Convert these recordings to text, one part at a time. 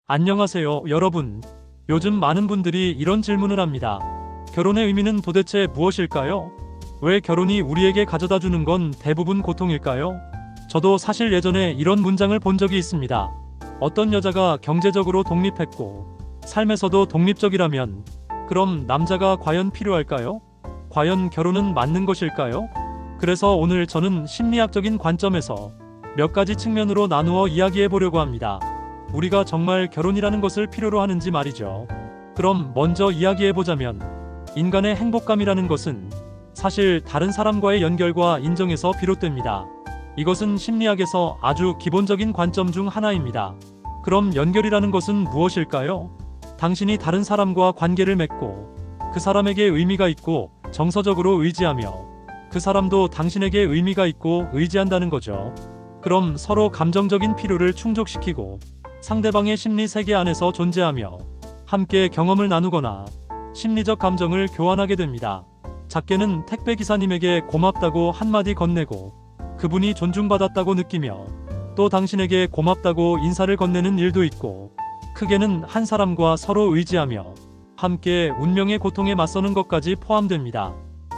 안녕하세요, 여러분. 요즘 많은 분들이 이런 질문을 합니다. 결혼의 의미는 도대체 무엇일까요? 왜 결혼이 우리에게 가져다 주는 건 대부분 고통일까요? 저도 사실 예전에 이런 문장을 본 적이 있습니다. 어떤 여자가 경제적으로 독립했고 삶에서도 독립적이라면 그럼 남자가 과연 필요할까요? 과연 결혼은 맞는 것일까요? 그래서 오늘 저는 심리학적인 관점에서 몇 가지 측면으로 나누어 이야기해 보려고 합니다. 우리가 정말 결혼이라는 것을 필요로 하는지 말이죠. 그럼 먼저 이야기해 보자면, 인간의 행복감이라는 것은 사실 다른 사람과의 연결과 인정에서 비롯됩니다. 이것은 심리학에서 아주 기본적인 관점 중 하나입니다. 그럼 연결이라는 것은 무엇일까요? 당신이 다른 사람과 관계를 맺고 그 사람에게 의미가 있고 정서적으로 의지하며 그 사람도 당신에게 의미가 있고 의지한다는 거죠. 그럼 서로 감정적인 필요를 충족시키고 상대방의 심리 세계 안에서 존재하며 함께 경험을 나누거나 심리적 감정을 교환하게 됩니다. 작게는 택배 기사님에게 고맙다고 한마디 건네고 그분이 존중받았다고 느끼며 또 당신에게 고맙다고 인사를 건네는 일도 있고, 크게는 한 사람과 서로 의지하며 함께 운명의 고통에 맞서는 것까지 포함됩니다.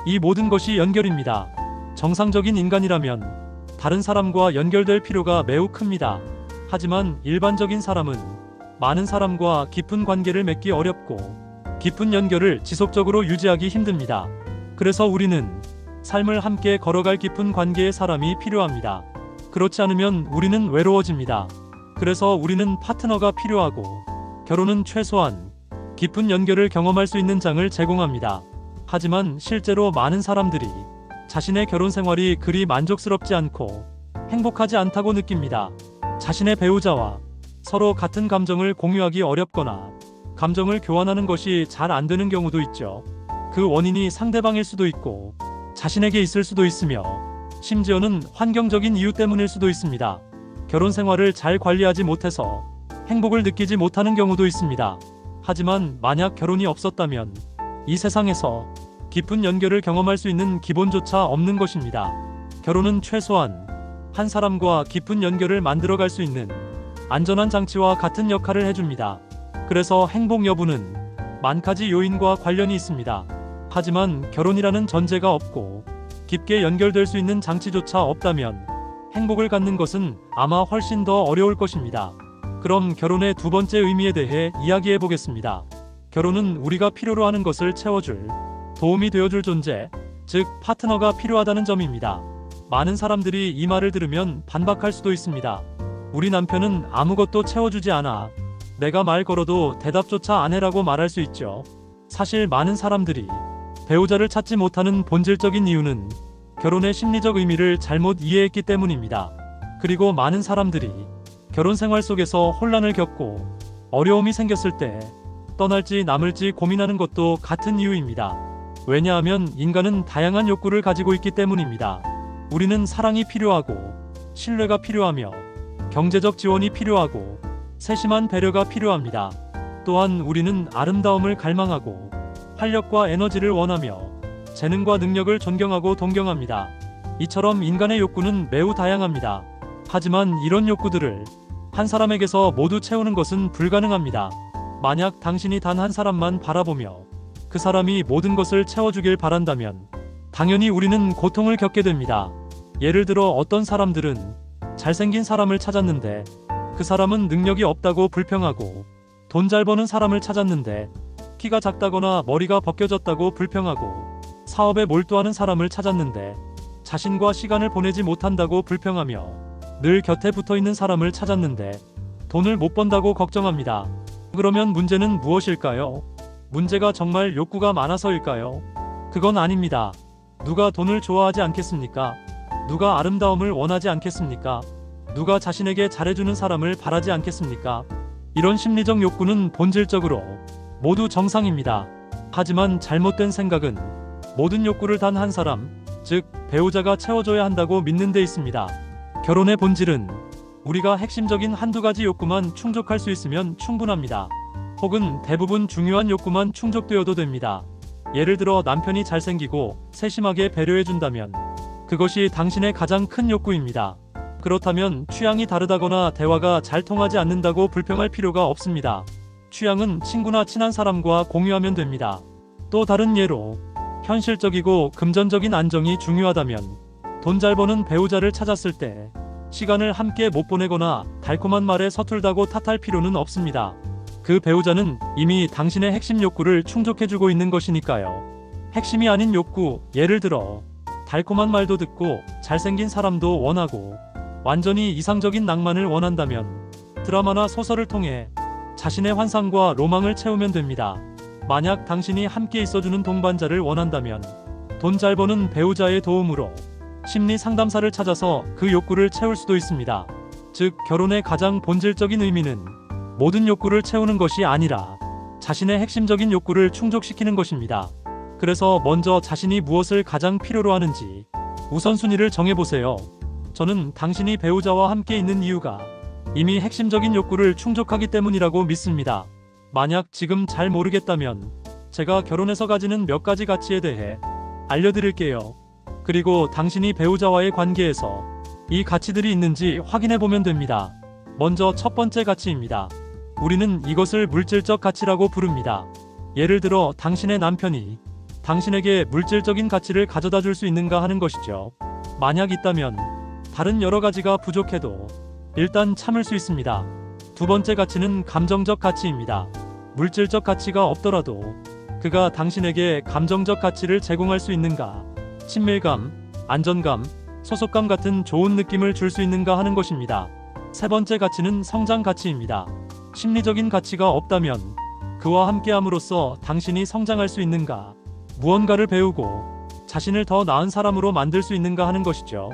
이 모든 것이 연결입니다. 정상적인 인간이라면 다른 사람과 연결될 필요가 매우 큽니다. 하지만 일반적인 사람은 많은 사람과 깊은 관계를 맺기 어렵고 깊은 연결을 지속적으로 유지하기 힘듭니다. 그래서 우리는 삶을 함께 걸어갈 깊은 관계의 사람이 필요합니다. 그렇지 않으면 우리는 외로워집니다. 그래서 우리는 파트너가 필요하고, 결혼은 최소한 깊은 연결을 경험할 수 있는 장을 제공합니다. 하지만 실제로 많은 사람들이 자신의 결혼 생활이 그리 만족스럽지 않고 행복하지 않다고 느낍니다. 자신의 배우자와 서로 같은 감정을 공유하기 어렵거나 감정을 교환하는 것이 잘 안 되는 경우도 있죠. 그 원인이 상대방일 수도 있고 자신에게 있을 수도 있으며, 심지어는 환경적인 이유 때문일 수도 있습니다. 결혼 생활을 잘 관리하지 못해서 행복을 느끼지 못하는 경우도 있습니다. 하지만 만약 결혼이 없었다면 이 세상에서 깊은 연결을 경험할 수 있는 기본조차 없는 것입니다. 결혼은 최소한 한 사람과 깊은 연결을 만들어갈 수 있는 안전한 장치와 같은 역할을 해줍니다. 그래서 행복 여부는 만 가지 요인과 관련이 있습니다. 하지만 결혼이라는 전제가 없고 깊게 연결될 수 있는 장치조차 없다면 행복을 갖는 것은 아마 훨씬 더 어려울 것입니다. 그럼 결혼의 두 번째 의미에 대해 이야기해 보겠습니다. 결혼은 우리가 필요로 하는 것을 채워줄, 도움이 되어줄 존재, 즉 파트너가 필요하다는 점입니다. 많은 사람들이 이 말을 들으면 반박할 수도 있습니다. 우리 남편은 아무것도 채워주지 않아. 내가 말 걸어도 대답조차 안 해라고 말할 수 있죠. 사실 많은 사람들이 배우자를 찾지 못하는 본질적인 이유는 결혼의 심리적 의미를 잘못 이해했기 때문입니다. 그리고 많은 사람들이 결혼 생활 속에서 혼란을 겪고 어려움이 생겼을 때 떠날지 남을지 고민하는 것도 같은 이유입니다. 왜냐하면 인간은 다양한 욕구를 가지고 있기 때문입니다. 우리는 사랑이 필요하고 신뢰가 필요하며 경제적 지원이 필요하고 세심한 배려가 필요합니다. 또한 우리는 아름다움을 갈망하고 활력과 에너지를 원하며 재능과 능력을 존경하고 동경합니다. 이처럼 인간의 욕구는 매우 다양합니다. 하지만 이런 욕구들을 한 사람에게서 모두 채우는 것은 불가능합니다. 만약 당신이 단 한 사람만 바라보며 그 사람이 모든 것을 채워주길 바란다면 당연히 우리는 고통을 겪게 됩니다. 예를 들어 어떤 사람들은 잘생긴 사람을 찾았는데 그 사람은 능력이 없다고 불평하고, 돈 잘 버는 사람을 찾았는데 키가 작다거나 머리가 벗겨졌다고 불평하고, 사업에 몰두하는 사람을 찾았는데 자신과 시간을 보내지 못한다고 불평하며, 늘 곁에 붙어있는 사람을 찾았는데 돈을 못 번다고 걱정합니다. 그러면 문제는 무엇일까요? 문제가 정말 욕구가 많아서일까요? 그건 아닙니다. 누가 돈을 좋아하지 않겠습니까? 누가 아름다움을 원하지 않겠습니까? 누가 자신에게 잘해주는 사람을 바라지 않겠습니까? 이런 심리적 욕구는 본질적으로 모두 정상입니다. 하지만 잘못된 생각은 모든 욕구를 단 한 사람, 즉 배우자가 채워줘야 한다고 믿는 데 있습니다. 결혼의 본질은 우리가 핵심적인 한두 가지 욕구만 충족할 수 있으면 충분합니다. 혹은 대부분 중요한 욕구만 충족되어도 됩니다. 예를 들어 남편이 잘생기고 세심하게 배려해준다면 그것이 당신의 가장 큰 욕구입니다. 그렇다면 취향이 다르다거나 대화가 잘 통하지 않는다고 불평할 필요가 없습니다. 취향은 친구나 친한 사람과 공유하면 됩니다. 또 다른 예로 현실적이고 금전적인 안정이 중요하다면 돈 잘 버는 배우자를 찾았을 때 시간을 함께 못 보내거나 달콤한 말에 서툴다고 탓할 필요는 없습니다. 그 배우자는 이미 당신의 핵심 욕구를 충족해주고 있는 것이니까요. 핵심이 아닌 욕구, 예를 들어 달콤한 말도 듣고 잘생긴 사람도 원하고 완전히 이상적인 낭만을 원한다면 드라마나 소설을 통해 자신의 환상과 로망을 채우면 됩니다. 만약 당신이 함께 있어주는 동반자를 원한다면 돈 잘 버는 배우자의 도움으로 심리 상담사를 찾아서 그 욕구를 채울 수도 있습니다. 즉, 결혼의 가장 본질적인 의미는 모든 욕구를 채우는 것이 아니라 자신의 핵심적인 욕구를 충족시키는 것입니다. 그래서 먼저 자신이 무엇을 가장 필요로 하는지 우선순위를 정해보세요. 저는 당신이 배우자와 함께 있는 이유가 이미 핵심적인 욕구를 충족하기 때문이라고 믿습니다. 만약 지금 잘 모르겠다면 제가 결혼해서 가지는 몇 가지 가치에 대해 알려드릴게요. 그리고 당신이 배우자와의 관계에서 이 가치들이 있는지 확인해보면 됩니다. 먼저 첫 번째 가치입니다. 우리는 이것을 물질적 가치라고 부릅니다. 예를 들어 당신의 남편이 당신에게 물질적인 가치를 가져다 줄 수 있는가 하는 것이죠. 만약 있다면 다른 여러 가지가 부족해도 일단 참을 수 있습니다. 두 번째 가치는 감정적 가치입니다. 물질적 가치가 없더라도 그가 당신에게 감정적 가치를 제공할 수 있는가, 친밀감, 안전감, 소속감 같은 좋은 느낌을 줄 수 있는가 하는 것입니다. 세 번째 가치는 성장 가치입니다. 심리적인 가치가 없다면 그와 함께함으로써 당신이 성장할 수 있는가, 무언가를 배우고 자신을 더 나은 사람으로 만들 수 있는가 하는 것이죠.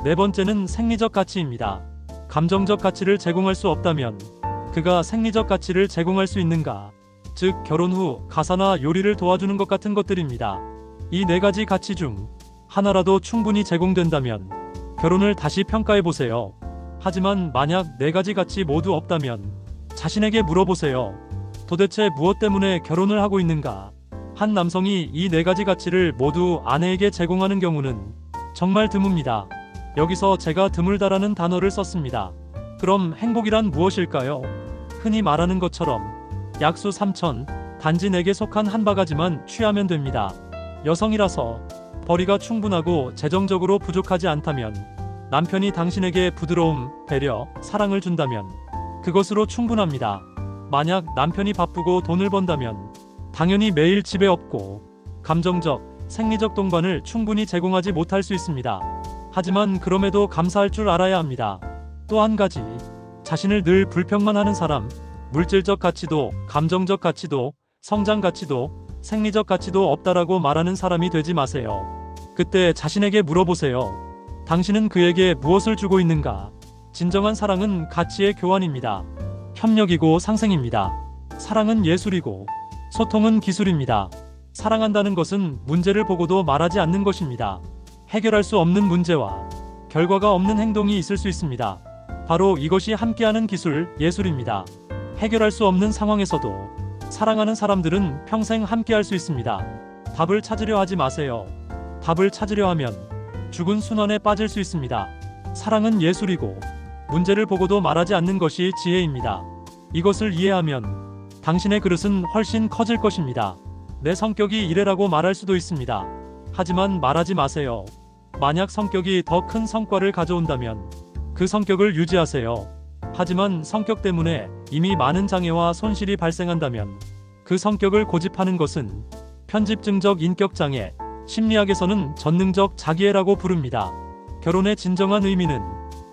네 번째는 생리적 가치입니다. 감정적 가치를 제공할 수 없다면 그가 생리적 가치를 제공할 수 있는가, 즉 결혼 후 가사나 요리를 도와주는 것 같은 것들입니다. 이 네 가지 가치 중 하나라도 충분히 제공된다면 결혼을 다시 평가해보세요. 하지만 만약 네 가지 가치 모두 없다면 자신에게 물어보세요. 도대체 무엇 때문에 결혼을 하고 있는가? 한 남성이 이 네 가지 가치를 모두 아내에게 제공하는 경우는 정말 드뭅니다. 여기서 제가 드물다라는 단어를 썼습니다. 그럼 행복이란 무엇일까요? 흔히 말하는 것처럼 약수 3천, 단지 내게 속한 한 바가지만 취하면 됩니다. 여성이라서 벌이가 충분하고 재정적으로 부족하지 않다면, 남편이 당신에게 부드러움, 배려, 사랑을 준다면 그것으로 충분합니다. 만약 남편이 바쁘고 돈을 번다면 당연히 매일 집에 없고 감정적, 생리적 동반을 충분히 제공하지 못할 수 있습니다. 하지만 그럼에도 감사할 줄 알아야 합니다. 또 한 가지, 자신을 늘 불평만 하는 사람, 물질적 가치도, 감정적 가치도, 성장 가치도, 생리적 가치도 없다라고 말하는 사람이 되지 마세요. 그때 자신에게 물어보세요. 당신은 그에게 무엇을 주고 있는가? 진정한 사랑은 가치의 교환입니다. 협력이고 상생입니다. 사랑은 예술이고 소통은 기술입니다. 사랑한다는 것은 문제를 보고도 말하지 않는 것입니다. 해결할 수 없는 문제와 결과가 없는 행동이 있을 수 있습니다. 바로 이것이 함께하는 기술, 예술입니다. 해결할 수 없는 상황에서도 사랑하는 사람들은 평생 함께할 수 있습니다. 답을 찾으려 하지 마세요. 답을 찾으려 하면 죽은 순환에 빠질 수 있습니다. 사랑은 예술이고 문제를 보고도 말하지 않는 것이 지혜입니다. 이것을 이해하면 당신의 그릇은 훨씬 커질 것입니다. 내 성격이 이래라고 말할 수도 있습니다. 하지만 말하지 마세요. 만약 성격이 더 큰 성과를 가져온다면 그 성격을 유지하세요. 하지만 성격 때문에 이미 많은 장애와 손실이 발생한다면 그 성격을 고집하는 것은 편집증적 인격장애, 심리학에서는 전능적 자기애라고 부릅니다. 결혼의 진정한 의미는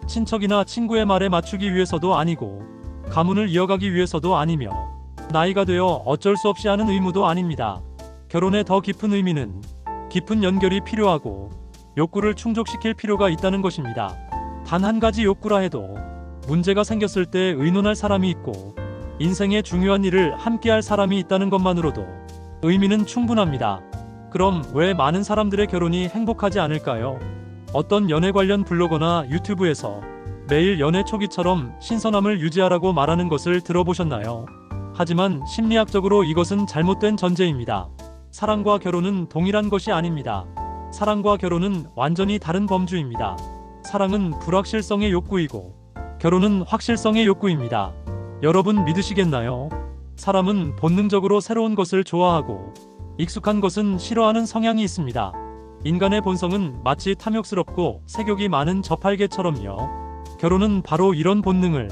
친척이나 친구의 말에 맞추기 위해서도 아니고 가문을 이어가기 위해서도 아니며 나이가 되어 어쩔 수 없이 하는 의무도 아닙니다. 결혼의 더 깊은 의미는 깊은 연결이 필요하고 욕구를 충족시킬 필요가 있다는 것입니다. 단 한 가지 욕구라 해도 문제가 생겼을 때 의논할 사람이 있고 인생의 중요한 일을 함께할 사람이 있다는 것만으로도 의미는 충분합니다. 그럼 왜 많은 사람들의 결혼이 행복하지 않을까요? 어떤 연애 관련 블로거나 유튜브에서 매일 연애 초기처럼 신선함을 유지하라고 말하는 것을 들어보셨나요? 하지만 심리학적으로 이것은 잘못된 전제입니다. 사랑과 결혼은 동일한 것이 아닙니다. 사랑과 결혼은 완전히 다른 범주입니다. 사랑은 불확실성의 욕구이고 결혼은 확실성의 욕구입니다. 여러분 믿으시겠나요? 사람은 본능적으로 새로운 것을 좋아하고 익숙한 것은 싫어하는 성향이 있습니다. 인간의 본성은 마치 탐욕스럽고 색욕이 많은 저팔계처럼요. 결혼은 바로 이런 본능을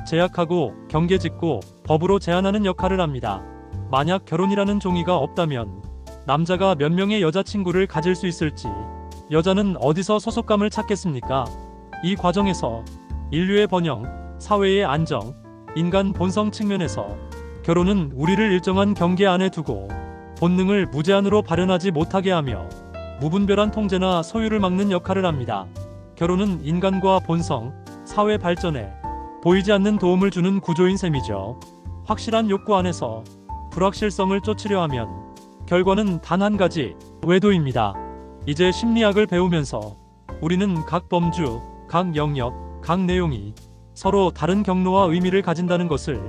제약하고 경계짓고 법으로 제한하는 역할을 합니다. 만약 결혼이라는 종이가 없다면 남자가 몇 명의 여자친구를 가질 수 있을지, 여자는 어디서 소속감을 찾겠습니까? 이 과정에서 인류의 번영, 사회의 안정, 인간 본성 측면에서 결혼은 우리를 일정한 경계 안에 두고 본능을 무제한으로 발현하지 못하게 하며 무분별한 통제나 소유를 막는 역할을 합니다. 결혼은 인간과 본성, 사회 발전에 보이지 않는 도움을 주는 구조인 셈이죠. 확실한 욕구 안에서 불확실성을 쫓으려 하면 결과는 단 한 가지, 외도입니다. 이제 심리학을 배우면서 우리는 각 범주, 각 영역, 각 내용이 서로 다른 경로와 의미를 가진다는 것을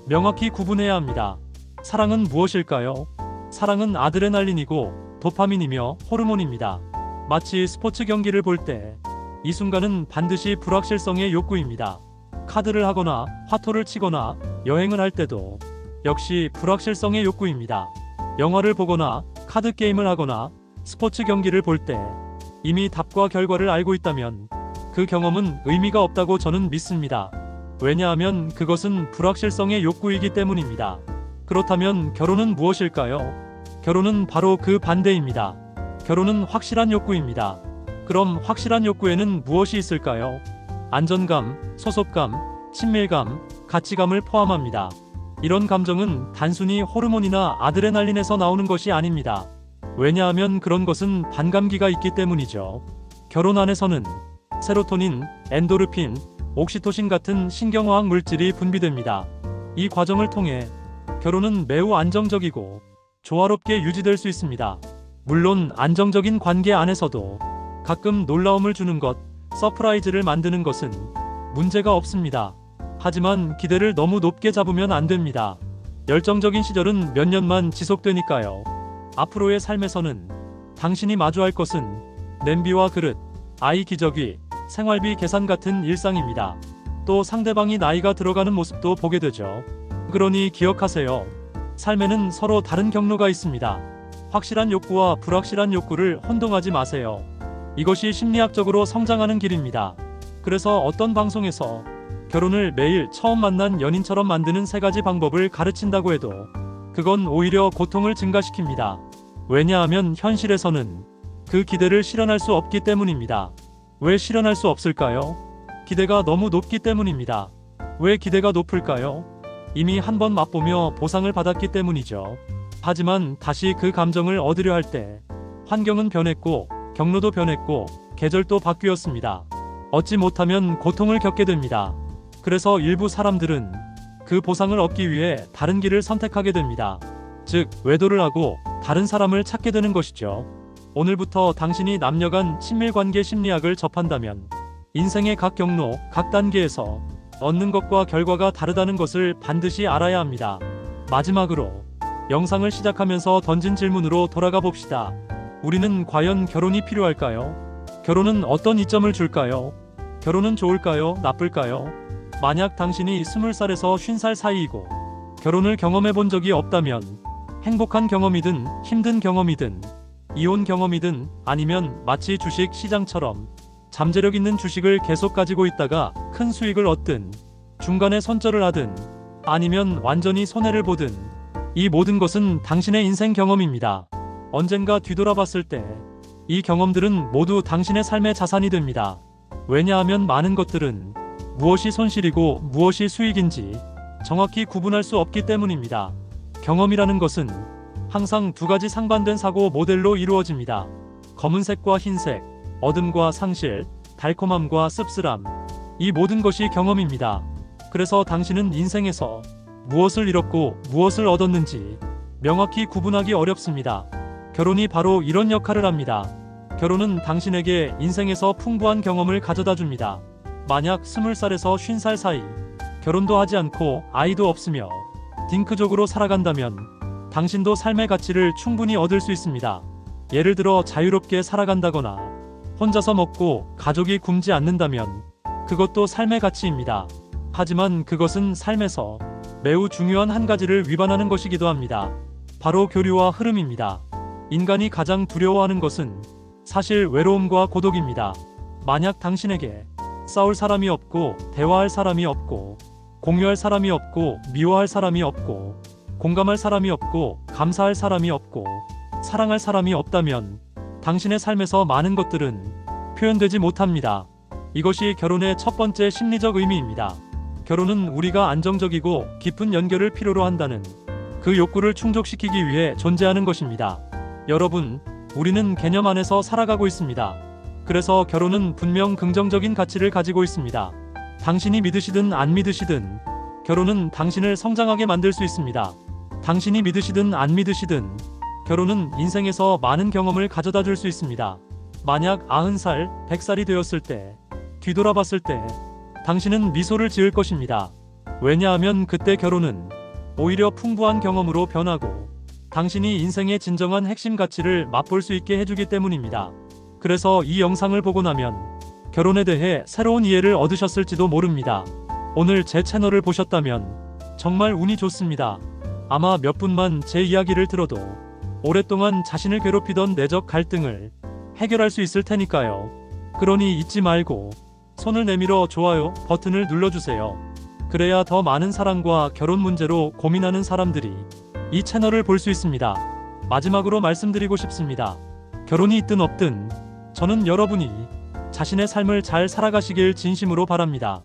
명확히 구분해야 합니다. 사랑은 무엇일까요? 사랑은 아드레날린이고 도파민이며 호르몬입니다. 마치 스포츠 경기를 볼 때 이 순간은 반드시 불확실성의 욕구입니다. 카드를 하거나 화토를 치거나 여행을 할 때도 역시 불확실성의 욕구입니다. 영화를 보거나 카드 게임을 하거나 스포츠 경기를 볼 때 이미 답과 결과를 알고 있다면 그 경험은 의미가 없다고 저는 믿습니다. 왜냐하면 그것은 불확실성의 욕구이기 때문입니다. 그렇다면 결혼은 무엇일까요? 결혼은 바로 그 반대입니다. 결혼은 확실한 욕구입니다. 그럼 확실한 욕구에는 무엇이 있을까요? 안전감, 소속감, 친밀감, 가치감을 포함합니다. 이런 감정은 단순히 호르몬이나 아드레날린에서 나오는 것이 아닙니다. 왜냐하면 그런 것은 반감기가 있기 때문이죠. 결혼 안에서는 세로토닌, 엔도르핀, 옥시토신 같은 신경화학 물질이 분비됩니다. 이 과정을 통해 결혼은 매우 안정적이고 조화롭게 유지될 수 있습니다. 물론 안정적인 관계 안에서도 가끔 놀라움을 주는 것, 서프라이즈를 만드는 것은 문제가 없습니다. 하지만 기대를 너무 높게 잡으면 안 됩니다. 열정적인 시절은 몇 년만 지속되니까요. 앞으로의 삶에서는 당신이 마주할 것은 냄비와 그릇, 아이 기저귀, 생활비 계산 같은 일상입니다. 또 상대방이 나이가 들어가는 모습도 보게 되죠. 그러니 기억하세요. 삶에는 서로 다른 경로가 있습니다. 확실한 욕구와 불확실한 욕구를 혼동하지 마세요. 이것이 심리학적으로 성장하는 길입니다. 그래서 어떤 방송에서 결혼을 매일 처음 만난 연인처럼 만드는 3가지 방법을 가르친다고 해도 그건 오히려 고통을 증가시킵니다. 왜냐하면 현실에서는 그 기대를 실현할 수 없기 때문입니다. 왜 실현할 수 없을까요? 기대가 너무 높기 때문입니다. 왜 기대가 높을까요? 이미 한 번 맛보며 보상을 받았기 때문이죠. 하지만 다시 그 감정을 얻으려 할 때 환경은 변했고 경로도 변했고 계절도 바뀌었습니다. 얻지 못하면 고통을 겪게 됩니다. 그래서 일부 사람들은 그 보상을 얻기 위해 다른 길을 선택하게 됩니다. 즉, 외도를 하고 다른 사람을 찾게 되는 것이죠. 오늘부터 당신이 남녀 간 친밀관계 심리학을 접한다면 인생의 각 경로, 각 단계에서 얻는 것과 결과가 다르다는 것을 반드시 알아야 합니다. 마지막으로 영상을 시작하면서 던진 질문으로 돌아가 봅시다. 우리는 과연 결혼이 필요할까요? 결혼은 어떤 이점을 줄까요? 결혼은 좋을까요? 나쁠까요? 만약 당신이 20살에서 50살 사이이고 결혼을 경험해 본 적이 없다면 행복한 경험이든 힘든 경험이든 이혼 경험이든 아니면 마치 주식 시장처럼 잠재력 있는 주식을 계속 가지고 있다가 큰 수익을 얻든 중간에 손절을 하든 아니면 완전히 손해를 보든 이 모든 것은 당신의 인생 경험입니다. 언젠가 뒤돌아봤을 때 이 경험들은 모두 당신의 삶의 자산이 됩니다. 왜냐하면 많은 것들은 무엇이 손실이고 무엇이 수익인지 정확히 구분할 수 없기 때문입니다. 경험이라는 것은 항상 2가지 상반된 사고 모델로 이루어집니다. 검은색과 흰색, 어둠과 상실, 달콤함과 씁쓸함. 이 모든 것이 경험입니다. 그래서 당신은 인생에서 무엇을 잃었고 무엇을 얻었는지 명확히 구분하기 어렵습니다. 결혼이 바로 이런 역할을 합니다. 결혼은 당신에게 인생에서 풍부한 경험을 가져다 줍니다. 만약 20살에서 50살 사이 결혼도 하지 않고 아이도 없으며 딩크족으로 살아간다면 당신도 삶의 가치를 충분히 얻을 수 있습니다. 예를 들어 자유롭게 살아간다거나 혼자서 먹고 가족이 굶지 않는다면 그것도 삶의 가치입니다. 하지만 그것은 삶에서 매우 중요한 한 가지를 위반하는 것이기도 합니다. 바로 교류와 흐름입니다. 인간이 가장 두려워하는 것은 사실 외로움과 고독입니다. 만약 당신에게 싸울 사람이 없고 대화할 사람이 없고 공유할 사람이 없고 미워할 사람이 없고 공감할 사람이 없고 감사할 사람이 없고 사랑할 사람이 없다면 당신의 삶에서 많은 것들은 표현되지 못합니다. 이것이 결혼의 첫 번째 심리적 의미입니다. 결혼은 우리가 안정적이고 깊은 연결을 필요로 한다는 그 욕구를 충족시키기 위해 존재하는 것입니다. 여러분, 우리는 개념 안에서 살아가고 있습니다. 그래서 결혼은 분명 긍정적인 가치를 가지고 있습니다. 당신이 믿으시든 안 믿으시든 결혼은 당신을 성장하게 만들 수 있습니다. 당신이 믿으시든 안 믿으시든 결혼은 인생에서 많은 경험을 가져다 줄 수 있습니다. 만약 90살, 100살이 되었을 때 뒤돌아봤을 때 당신은 미소를 지을 것입니다. 왜냐하면 그때 결혼은 오히려 풍부한 경험으로 변하고 당신이 인생의 진정한 핵심 가치를 맛볼 수 있게 해주기 때문입니다. 그래서 이 영상을 보고 나면 결혼에 대해 새로운 이해를 얻으셨을지도 모릅니다. 오늘 제 채널을 보셨다면 정말 운이 좋습니다. 아마 몇 분만 제 이야기를 들어도 오랫동안 자신을 괴롭히던 내적 갈등을 해결할 수 있을 테니까요. 그러니 잊지 말고 손을 내밀어 좋아요 버튼을 눌러주세요. 그래야 더 많은 사랑과 결혼 문제로 고민하는 사람들이 이 채널을 볼 수 있습니다. 마지막으로 말씀드리고 싶습니다. 결혼이 있든 없든 저는 여러분이 자신의 삶을 잘 살아가시길 진심으로 바랍니다.